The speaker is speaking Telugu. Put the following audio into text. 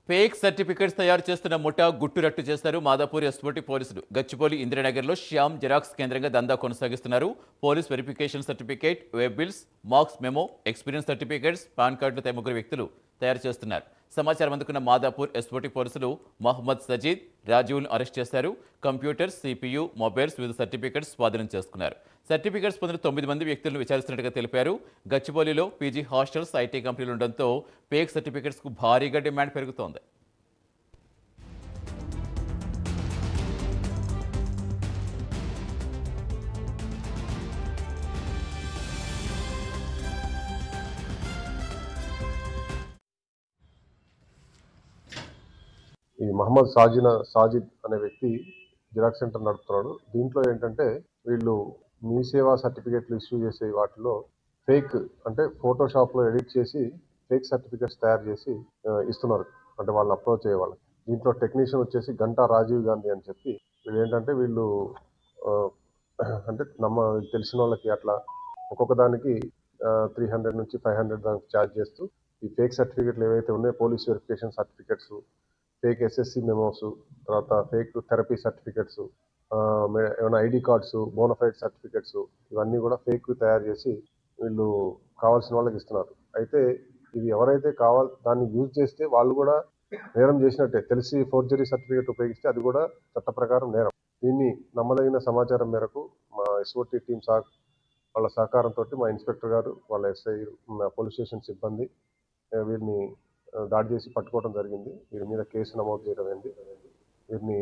ఫేక్ సర్టిఫికెట్స్ తయారు చేస్తున్న ముఠా గుట్టురట్టు చేశారు మాదాపూర్ ఎస్ఓటి పోలీసులు. గచ్చిబౌలి ఇందిరానగర్లో శ్యామ్ జెరాక్స్ కేంద్రంగా దందా కొనసాగిస్తున్నారు. Police verification certificate, web bills, marks memo, experience certificates, pan కార్డులు ముగ్గురు వ్యక్తులు తయారు చేస్తున్నారు. సమాచారం అందుకున్న మాదాపూర్ ఎస్ఓటి పోలీసులు మహమ్మద్ సజీద్, రాజీవ్ను అరెస్ట్ చేశారు. కంప్యూటర్స్, సిపియు, మొబైల్స్, వివిధ సర్టిఫికెట్స్ స్వాధీనం చేసుకున్నారు. సర్టిఫికెట్స్ పొందిన 9 మంది వ్యక్తులను విచారిస్తున్నట్టుగా తెలిపారు. గచ్చిబౌలిలో పీజీ హాస్టల్స్, ఐటీ కంపెనీలు ఉండడంతో ఫేక్ సర్టిఫికెట్స్కు భారీగా డిమాండ్ పెరుగుతోంది. ఈ మహమ్మద్ సాజిద్ అనే వ్యక్తి జిరాక్స్ సెంటర్ నడుపుతున్నాడు. దీంట్లో ఏంటంటే వీళ్ళు మీ సేవా సర్టిఫికేట్లు ఇష్యూ చేసే వాటిలో ఫేక్ అంటే ఫోటోషాప్లో ఎడిట్ చేసి ఫేక్ సర్టిఫికేట్స్ తయారు చేసి ఇస్తున్నారు. అంటే వాళ్ళని అప్రోచ్ అయ్యే వాళ్ళకి. దీంట్లో టెక్నీషియన్ వచ్చేసి గంటా రాజీవ్ గాంధీ అని చెప్పి వీళ్ళు అంటే తెలిసిన వాళ్ళకి అట్లా ఒక్కొక్క దానికి 300 నుంచి 500 దానికి ఛార్జ్ చేస్తూ ఈ ఫేక్ సర్టిఫికేట్లు ఏవైతే ఉన్నాయో police verification certificates, fake SSC memos, తర్వాత ఫేక్ థెరపీ సర్టిఫికెట్స్, ఏమైనా ఐడి కార్డ్స్, బోనఫైడ్ సర్టిఫికెట్స్, ఇవన్నీ కూడా ఫేక్ తయారు చేసి వీళ్ళు కావాల్సిన వాళ్ళకి ఇస్తున్నారు. అయితే ఇవి ఎవరైతే దాన్ని యూజ్ చేస్తే వాళ్ళు కూడా నేరం చేసినట్టే. తెలిసి ఫోర్జరీ సర్టిఫికేట్ ఉపయోగిస్తే అది కూడా చట్ట ప్రకారం నేరం. దీన్ని నమ్మదగిన సమాచారం మేరకు మా ఎస్ఓటి టీం వాళ్ళ సహకారంతో మా ఇన్స్పెక్టర్ గారు, వాళ్ళ ఎస్ఐ, పోలీస్ స్టేషన్ సిబ్బంది వీరిని దాడి చేసి పట్టుకోవడం జరిగింది. వీరి మీద కేసు నమోదు చేయడం అయింది. వీరిని